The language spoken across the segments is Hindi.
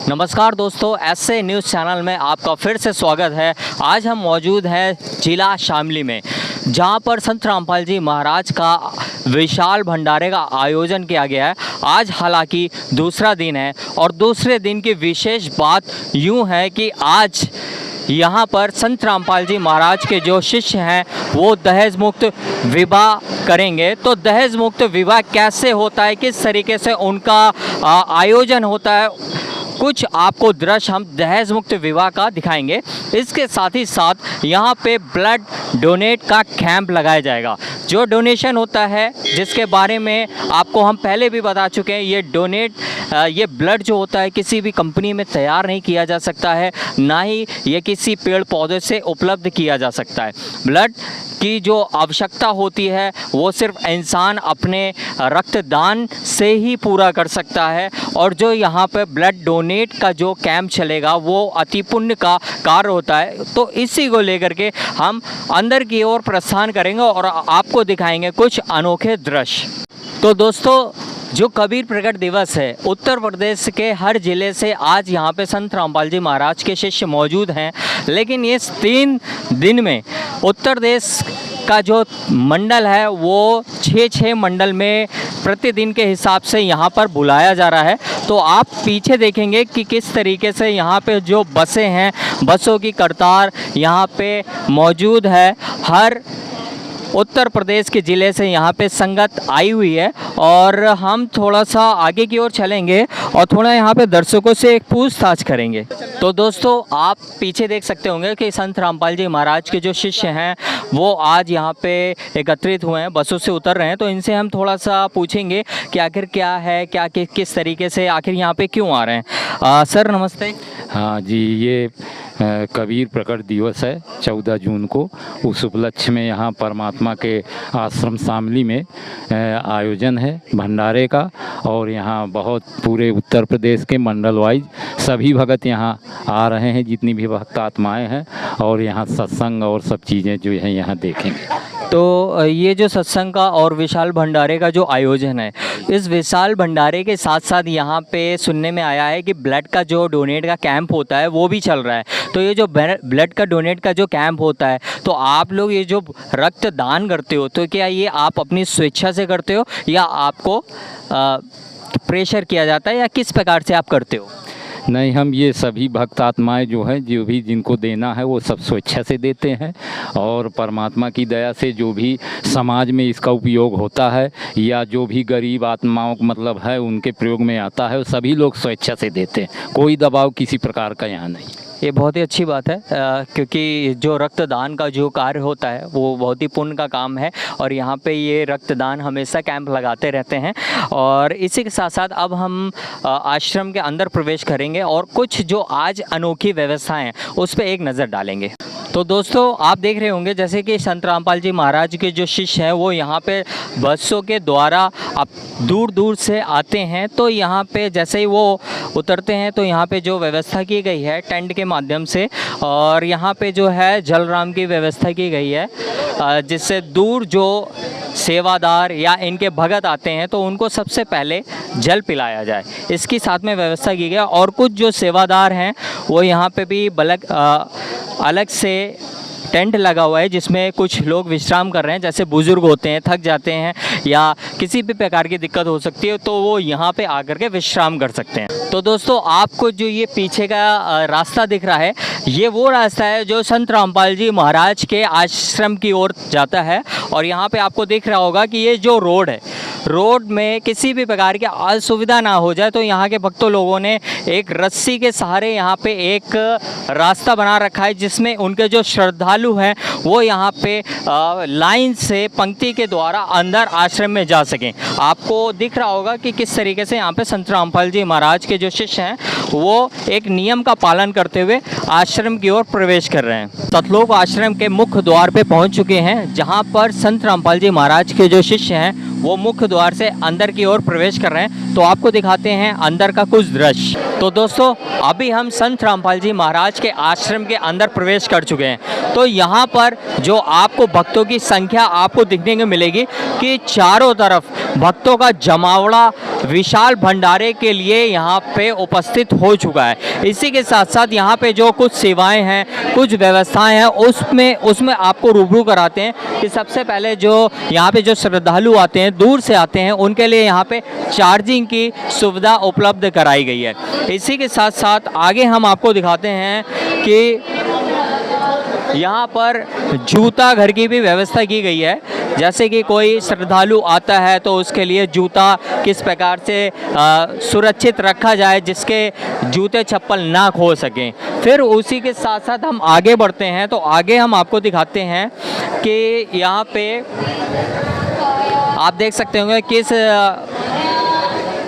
नमस्कार दोस्तों, ऐसे न्यूज़ चैनल में आपका फिर से स्वागत है। आज हम मौजूद हैं जिला शामली में, जहां पर संत रामपाल जी महाराज का विशाल भंडारे का आयोजन किया गया है। आज हालांकि दूसरा दिन है और दूसरे दिन की विशेष बात यूं है कि आज यहाँ पर संत रामपाल जी महाराज के जो शिष्य हैं वो दहेज मुक्त विवाह करेंगे। तो दहेज मुक्त विवाह कैसे होता है, किस तरीके से उनका आयोजन होता है, कुछ आपको दृश्य हम दहेज मुक्त विवाह का दिखाएंगे। इसके साथ ही साथ यहाँ पे ब्लड डोनेट का कैंप लगाया जाएगा। जो डोनेशन होता है, जिसके बारे में आपको हम पहले भी बता चुके हैं, ये ब्लड जो होता है किसी भी कंपनी में तैयार नहीं किया जा सकता है, ना ही ये किसी पेड़ पौधे से उपलब्ध किया जा सकता है। ब्लड की जो आवश्यकता होती है वो सिर्फ इंसान अपने रक्तदान से ही पूरा कर सकता है। और जो यहाँ पर ब्लड डोनेट का जो कैंप चलेगा वो अति पुण्य का कार्य होता है। तो इसी को लेकर के हम अंदर की ओर प्रस्थान करेंगे और आपको दिखाएंगे कुछ अनोखे दृश्य। तो दोस्तों, जो कबीर प्रकट दिवस है, उत्तर प्रदेश के हर ज़िले से आज यहाँ पे संत रामपाल जी महाराज के शिष्य मौजूद हैं। लेकिन इस 3 दिन में उत्तर प्रदेश का जो मंडल है वो 6 मंडल में प्रतिदिन के हिसाब से यहाँ पर बुलाया जा रहा है। तो आप पीछे देखेंगे कि किस तरीके से यहाँ पे जो बसें हैं, बसों की कतार यहाँ पे मौजूद है। हर उत्तर प्रदेश के ज़िले से यहाँ पे संगत आई हुई है। और हम थोड़ा सा आगे की ओर चलेंगे और थोड़ा यहाँ पे दर्शकों से एक पूछताछ करेंगे। तो दोस्तों, आप पीछे देख सकते होंगे कि संत रामपाल जी महाराज के जो शिष्य हैं वो आज यहाँ पे एकत्रित हुए हैं, बसों से उतर रहे हैं। तो इनसे हम थोड़ा सा पूछेंगे कि आखिर क्या है, किस तरीके से आखिर यहाँ पे क्यों आ रहे हैं। सर नमस्ते। हाँ जी, ये कबीर प्रकट दिवस है 14 जून को। उस उपलक्ष्य में यहाँ परमात्मा के आश्रम शामली में आयोजन है भंडारे का। और यहाँ बहुत पूरे उत्तर प्रदेश के मंडल वाइज सभी भगत यहाँ आ रहे हैं, जितनी भी भक्त आत्माएँ हैं। और यहाँ सत्संग और सब चीज़ें जो है यहाँ देखेंगे। तो ये जो सत्संग का और विशाल भंडारे का जो आयोजन है, इस विशाल भंडारे के साथ साथ यहाँ पे सुनने में आया है कि ब्लड का जो डोनेट का कैंप होता है वो भी चल रहा है। तो ये जो ब्लड का डोनेट का जो कैंप होता है, तो आप लोग ये जो रक्तदान करते हो, तो क्या ये आप अपनी स्वेच्छा से करते हो या आपको प्रेशर किया जाता है, या किस प्रकार से आप करते हो? नहीं, हम ये सभी भक्त आत्माएँ जो हैं, जो भी जिनको देना है वो सब स्वेच्छा से देते हैं। और परमात्मा की दया से जो भी समाज में इसका उपयोग होता है या जो भी गरीब आत्माओं को मतलब है उनके प्रयोग में आता है, वो सभी लोग स्वेच्छा से देते हैं। कोई दबाव किसी प्रकार का यहाँ नहीं। ये बहुत ही अच्छी बात है, क्योंकि जो रक्तदान का जो कार्य होता है वो बहुत ही पुण्य का काम है। और यहाँ पे ये रक्तदान हमेशा कैंप लगाते रहते हैं। और इसी के साथ साथ अब हम आश्रम के अंदर प्रवेश करेंगे और कुछ जो आज अनोखी व्यवस्थाएं हैं उस पर एक नज़र डालेंगे। तो दोस्तों, आप देख रहे होंगे जैसे कि संत रामपाल जी महाराज के जो शिष्य हैं वो यहाँ पे बसों के द्वारा अब दूर दूर से आते हैं। तो यहाँ पे जैसे ही वो उतरते हैं तो यहाँ पे जो व्यवस्था की गई है टेंट के माध्यम से, और यहाँ पे जो है जलराम की व्यवस्था की गई है, जिससे दूर जो सेवादार या इनके भगत आते हैं तो उनको सबसे पहले जल पिलाया जाए, इसकी साथ में व्यवस्था की गई। और कुछ जो सेवादार हैं वो यहाँ पे भी अलग से टेंट लगा हुआ है, जिसमें कुछ लोग विश्राम कर रहे हैं। जैसे बुज़ुर्ग होते हैं, थक जाते हैं या किसी भी प्रकार की दिक्कत हो सकती है, तो वो यहाँ पे आकर के विश्राम कर सकते हैं। तो दोस्तों, आपको जो ये पीछे का रास्ता दिख रहा है, ये वो रास्ता है जो संत रामपाल जी महाराज के आश्रम की ओर जाता है। और यहाँ पे आपको दिख रहा होगा कि ये जो रोड है, रोड में किसी भी प्रकार की असुविधा ना हो जाए, तो यहाँ के भक्तों लोगों ने एक रस्सी के सहारे यहाँ पे एक रास्ता बना रखा है, जिसमें उनके जो श्रद्धालु हैं वो यहाँ पे लाइन से पंक्ति के द्वारा अंदर आश्रम में जा सकें। आपको दिख रहा होगा कि किस तरीके से यहाँ पे संत रामपाल जी महाराज के जो शिष्य हैं वो एक नियम का पालन करते हुए आश्रम की ओर प्रवेश कर रहे हैं। सतलोक आश्रम के मुख्य द्वार पे पहुँच चुके हैं, जहाँ पर संत रामपाल जी महाराज के जो शिष्य हैं वो मुख्य द्वार से अंदर की ओर प्रवेश कर रहे हैं। तो आपको दिखाते हैं अंदर का कुछ दृश्य। तो दोस्तों, अभी हम संत रामपाल जी महाराज के आश्रम के अंदर प्रवेश कर चुके हैं। तो यहाँ पर जो आपको भक्तों की संख्या आपको दिखने को मिलेगी कि चारों तरफ भक्तों का जमावड़ा विशाल भंडारे के लिए यहाँ पे उपस्थित हो चुका है। इसी के साथ साथ यहाँ पे जो कुछ सेवाएं हैं, कुछ व्यवस्थाएं हैं, उसमें आपको रूबरू कराते हैं कि सबसे पहले जो यहाँ पे जो श्रद्धालु आते हैं, दूर से आते हैं, उनके लिए यहाँ पे चार्जिंग की सुविधा उपलब्ध कराई गई है। इसी के साथ साथ आगे हम आपको दिखाते हैं कि यहाँ पर जूता घर की भी व्यवस्था की गई है। जैसे कि कोई श्रद्धालु आता है तो उसके लिए जूता किस प्रकार से सुरक्षित रखा जाए जिसके जूते चप्पल ना खो सकें। फिर उसी के साथ साथ हम आगे बढ़ते हैं तो आगे हम आपको दिखाते हैं कि यहाँ पे आप देख सकते होंगे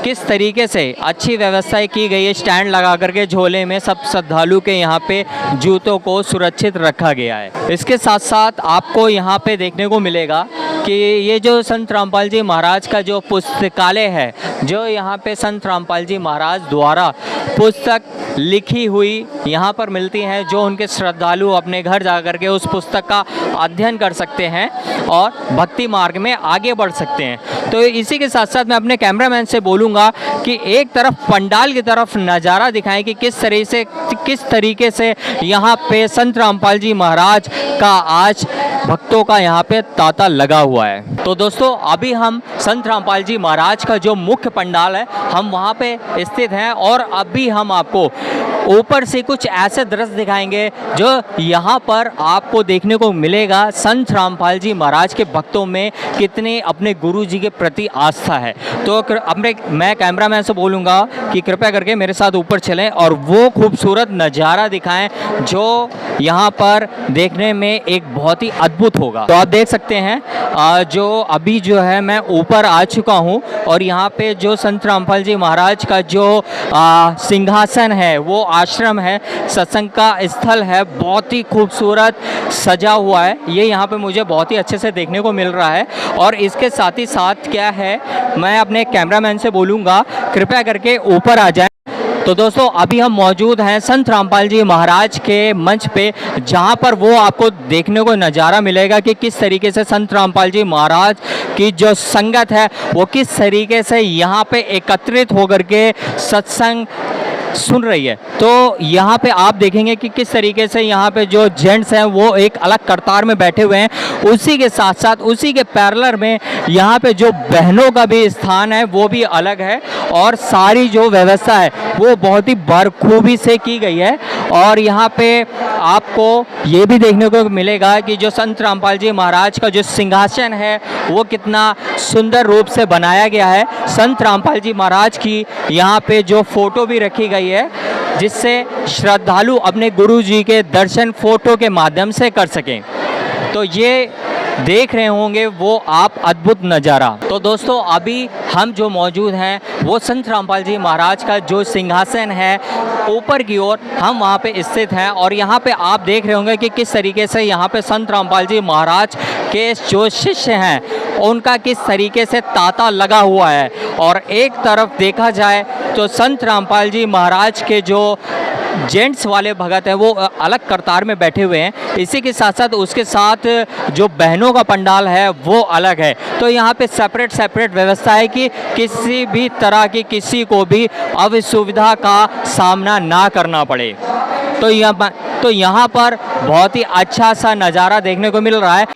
किस तरीके से अच्छी व्यवस्था की गई है। स्टैंड लगा करके झोले में सब श्रद्धालु के यहाँ पे जूतों को सुरक्षित रखा गया है। इसके साथ साथ आपको यहाँ पे देखने को मिलेगा कि ये जो संत रामपाल जी महाराज का जो पुस्तकालय है, जो यहाँ पे संत रामपाल जी महाराज द्वारा पुस्तक लिखी हुई यहाँ पर मिलती हैं, जो उनके श्रद्धालु अपने घर जा कर के उस पुस्तक का अध्ययन कर सकते हैं और भक्ति मार्ग में आगे बढ़ सकते हैं। तो इसी के साथ साथ मैं अपने कैमरामैन से बोलूँगा कि एक तरफ पंडाल की तरफ नज़ारा दिखाएं कि किस तरीके से यहाँ पे संत रामपाल जी महाराज का आज भक्तों का यहाँ पे तांता लगा हुआ है। तो दोस्तों अभी हम संत रामपाल जी महाराज का जो मुख्य पंडाल है, हम वहाँ पे स्थित हैं और अभी हम आपको ऊपर से कुछ ऐसे दृश्य दिखाएंगे जो यहाँ पर आपको देखने को मिलेगा संत रामपाल जी महाराज के भक्तों में कितने अपने गुरु जी के प्रति आस्था है। तो मैं कैमरामैन से बोलूँगा कि कृपया करके मेरे साथ ऊपर चलें और वो खूबसूरत नज़ारा दिखाएं जो यहाँ पर देखने में एक बहुत ही अद्भुत होगा। तो आप देख सकते हैं जो अभी जो है मैं ऊपर आ चुका हूँ और यहाँ पे जो संत रामपाल जी महाराज का जो सिंहासन है, वो आश्रम है, सत्संग का स्थल है, बहुत ही खूबसूरत सजा हुआ है। ये यहाँ पे मुझे बहुत ही अच्छे से देखने को मिल रहा है। और इसके साथ ही साथ क्या है, मैं अपने कैमरामैन से बोलूँगा कृपया करके ऊपर आ जाए। तो दोस्तों अभी हम मौजूद हैं संत रामपाल जी महाराज के मंच पे, जहां पर वो आपको देखने को नज़ारा मिलेगा कि किस तरीके से संत रामपाल जी महाराज की जो संगत है वो किस तरीके से यहाँ पे एकत्रित होकर के सत्संग सुन रही है। तो यहाँ पे आप देखेंगे कि किस तरीके से यहाँ पे जो जेंट्स हैं वो एक अलग कतार में बैठे हुए हैं। उसी के साथ साथ उसी के पैरेलल में यहाँ पे जो बहनों का भी स्थान है वो भी अलग है और सारी जो व्यवस्था है वो बहुत ही बखूबी से की गई है। और यहाँ पे आपको ये भी देखने को मिलेगा कि जो संत रामपाल जी महाराज का जो सिंहासन है वो कितना सुंदर रूप से बनाया गया है। संत रामपाल जी महाराज की यहाँ पे जो फोटो भी रखी गई है जिससे श्रद्धालु अपने गुरु जी के दर्शन फोटो के माध्यम से कर सकें। तो ये देख रहे होंगे वो आप अद्भुत नज़ारा। तो दोस्तों अभी हम जो मौजूद हैं वो संत रामपाल जी महाराज का जो सिंहासन है ऊपर की ओर हम वहाँ पे स्थित हैं और यहाँ पे आप देख रहे होंगे कि किस तरीके से यहाँ पे संत रामपाल जी महाराज के जो शिष्य हैं उनका किस तरीके से तांता लगा हुआ है। और एक तरफ देखा जाए तो संत रामपाल जी महाराज के जो जेंट्स वाले भगत हैं वो अलग कतार में बैठे हुए हैं। इसी के साथ साथ उसके साथ जो बहनों का पंडाल है वो अलग है। तो यहाँ पे सेपरेट व्यवस्था है कि किसी भी तरह की किसी को भी असुविधा का सामना ना करना पड़े। तो यहाँ पर बहुत ही अच्छा सा नज़ारा देखने को मिल रहा है।